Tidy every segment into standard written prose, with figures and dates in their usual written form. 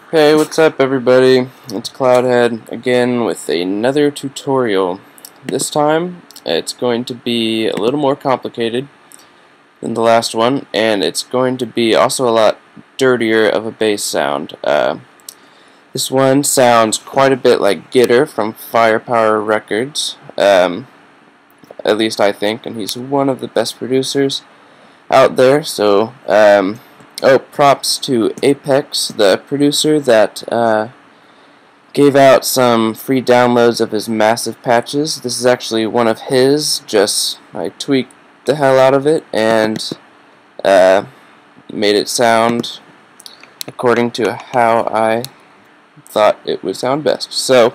Hey, what's up everybody? It's Cloudhead again with another tutorial. This time it's going to be a little more complicated than the last one, and it's going to be also a lot dirtier of a bass sound. This one sounds quite a bit like Gitter from Firepower Records, at least I think, and he's one of the best producers out there, so oh, props to Apex, the producer that gave out some free downloads of his massive patches. This is actually one of his, just I tweaked the hell out of it and made it sound according to how I thought it would sound best. So,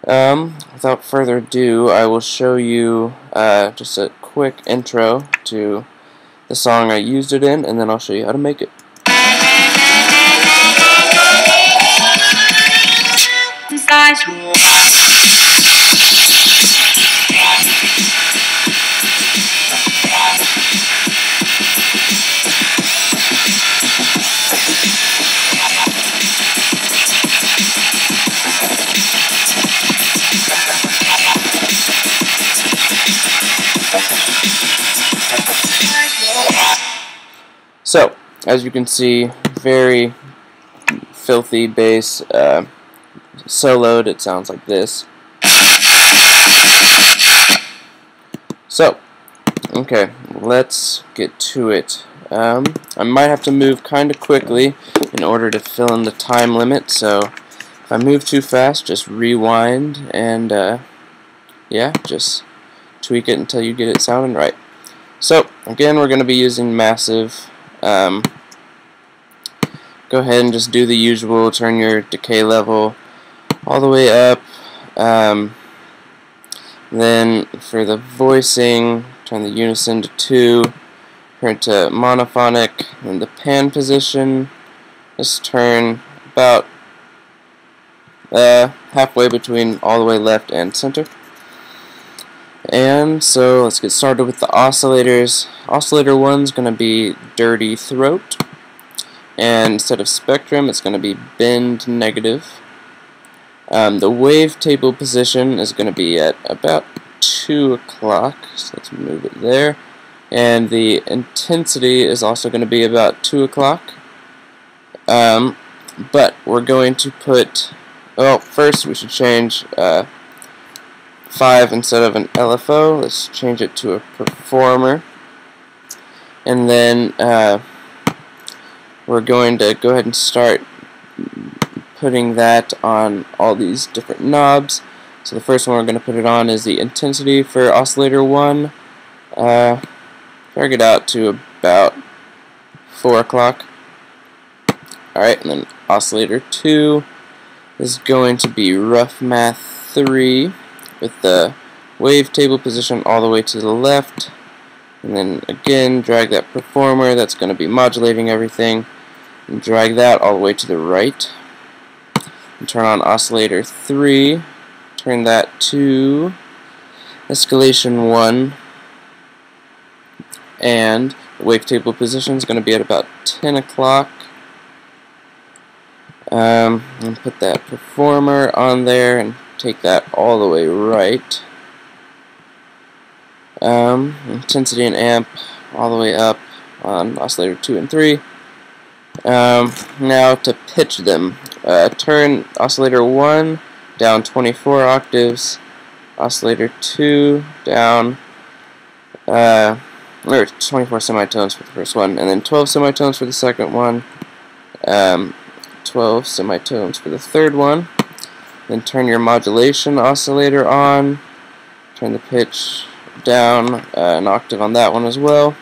without further ado, I will show you just a quick intro to the song I used it in, and then I'll show you how to make it. So, as you can see, very filthy bass, soloed, it sounds like this. So, okay, let's get to it. I might have to move kind of quickly in order to fill in the time limit, so if I move too fast, just rewind and, yeah, just tweak it until you get it sounding right. So, again, we're going to be using Massive. Go ahead and just do the usual, turn your decay level all the way up. Then for the voicing, turn the unison to 2, turn to monophonic, and the pan position, just turn about halfway between all the way left and center. And so let's get started with the oscillators. Oscillator 1 is going to be dirty throat, and instead of spectrum it's going to be bend negative. The wavetable position is going to be at about 2 o'clock, so let's move it there. And the intensity is also going to be about 2 o'clock. But we're going to put, well, first we should change 5 instead of an LFO. Let's change it to a performer. And then we're going to go ahead and start putting that on all these different knobs. So the first one we're going to put it on is the intensity for oscillator 1. Drag it out to about 4 o'clock. Alright, and then oscillator 2 is going to be rough math 3, with the wavetable position all the way to the left, and then again drag that performer that's going to be modulating everything and drag that all the way to the right, and turn on oscillator 3, turn that to escalation 1, and the wavetable position is going to be at about 10 o'clock. And put that performer on there and take that all the way right. Intensity and amp all the way up on oscillator 2 and 3. Now to pitch them, turn oscillator 1 down 24 octaves, oscillator 2 down or 24 semitones for the first one, and then 12 semitones for the second one, 12 semitones for the third one. Then turn your modulation oscillator on, turn the pitch down an octave on that one as well.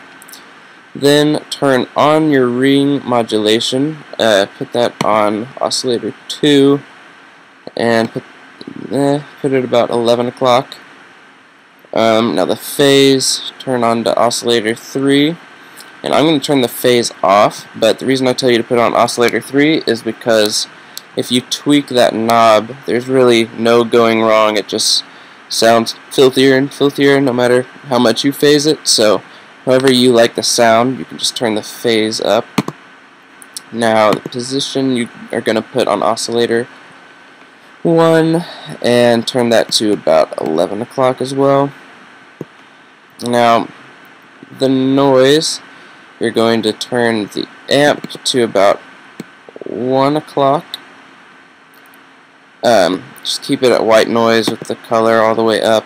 Then turn on your ring modulation, put that on oscillator 2, and put it about 11 o'clock. Now the phase, turn on to oscillator 3, and I'm going to turn the phase off, but the reason I tell you to put on oscillator 3 is because if you tweak that knob, there's really no going wrong. It just sounds filthier and filthier no matter how much you phase it. So however you like the sound, you can just turn the phase up. Now the position you are going to put on oscillator 1 and turn that to about 11 o'clock as well. Now the noise, you're going to turn the amp to about 1 o'clock. Just keep it at white noise with the color all the way up,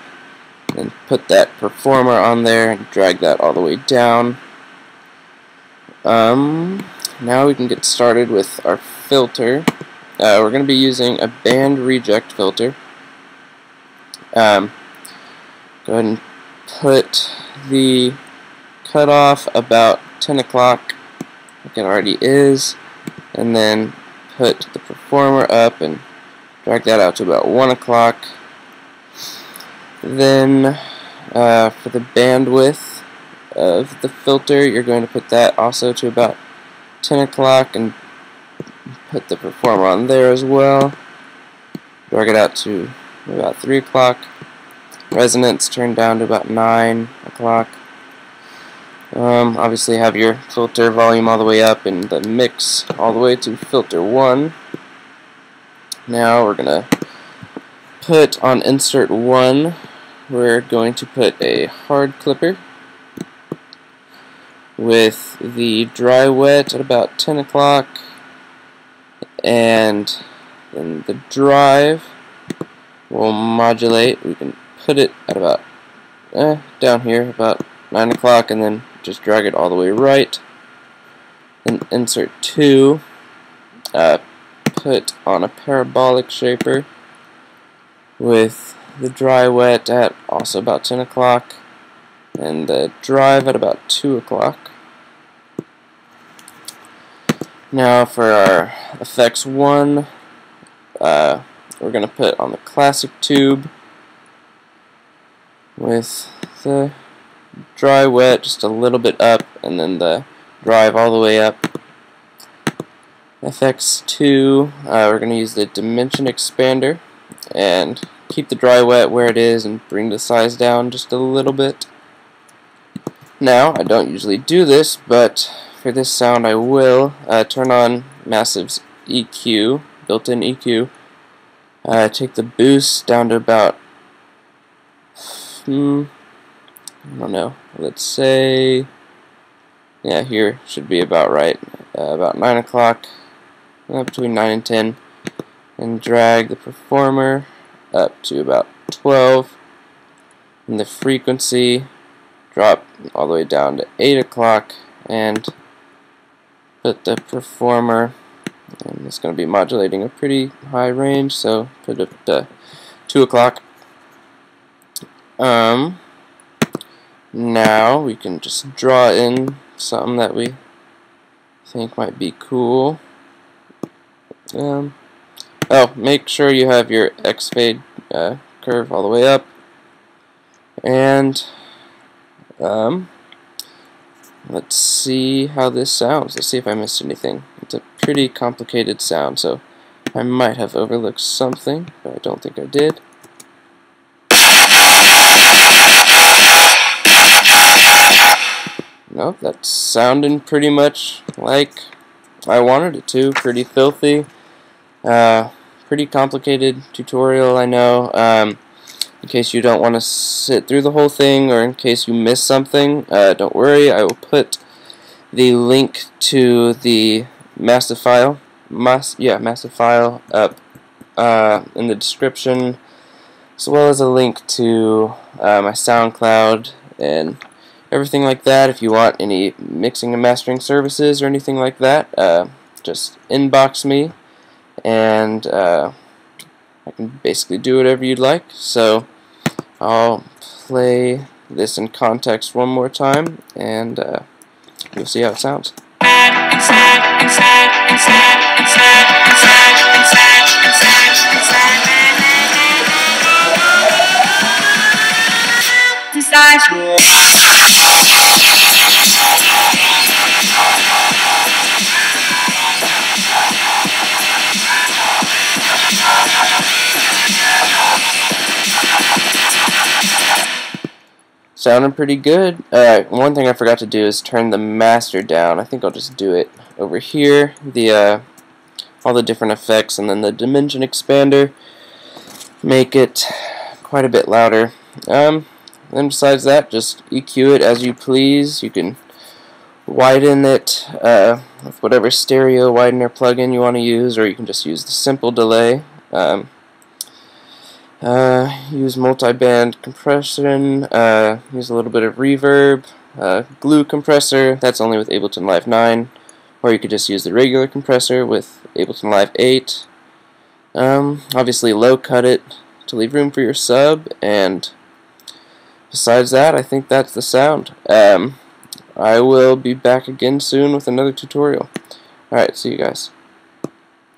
and put that performer on there and drag that all the way down. Now we can get started with our filter. We're going to be using a band reject filter. Go ahead and put the cutoff about 10 o'clock, like it already is, and then put the performer up and drag that out to about 1 o'clock. Then for the bandwidth of the filter, you're going to put that also to about 10 o'clock and put the performer on there as well. Drag it out to about 3 o'clock. Resonance turned down to about 9 o'clock. Obviously have your filter volume all the way up and the mix all the way to filter 1. Now we're going to put on insert 1, we're going to put a hard clipper with the dry wet at about 10 o'clock, and then the drive will modulate. We can put it at about down here, about 9 o'clock, and then just drag it all the way right. Then insert 2, put on a parabolic shaper with the dry wet at also about 10 o'clock and the drive at about 2 o'clock. Now for our effects 1, we're going to put on the classic tube with the dry wet just a little bit up and then the drive all the way up. FX2, we're going to use the dimension expander and keep the dry wet where it is and bring the size down just a little bit. Now, I don't usually do this, but for this sound I will. Turn on Massive's EQ, built-in EQ. Take the boost down to about, I don't know, let's say, yeah, here should be about right, about 9 o'clock. Between 9 and 10, and drag the performer up to about 12, and the frequency drop all the way down to 8 o'clock, and put the performer, and it's going to be modulating a pretty high range, so put it to 2 o'clock. Now we can just draw in something that we think might be cool. Make sure you have your X fade curve all the way up, and let's see how this sounds. Let's see if I missed anything. It's a pretty complicated sound, so I might have overlooked something, but I don't think I did. Nope, that's sounding pretty much like I wanted it to. Pretty filthy. Pretty complicated tutorial, I know. In case you don't want to sit through the whole thing, or in case you miss something, don't worry, I will put the link to the massive file up in the description, as well as a link to my SoundCloud and everything like that. If you want any mixing and mastering services or anything like that, just inbox me, and I can basically do whatever you'd like. So I'll play this in context one more time, and you'll see how it sounds. Sounding pretty good. One thing I forgot to do is turn the master down. I think I'll just do it over here the all the different effects, and then the dimension expander make it quite a bit louder. Then besides that, just EQ it as you please. You can widen it with whatever stereo widener plugin you want to use, or you can just use the simple delay. Use multi-band compression, use a little bit of reverb, glue compressor, that's only with Ableton Live 9, or you could just use the regular compressor with Ableton Live 8. Obviously low cut it to leave room for your sub, and besides that, I think that's the sound. I will be back again soon with another tutorial. Alright, see you guys.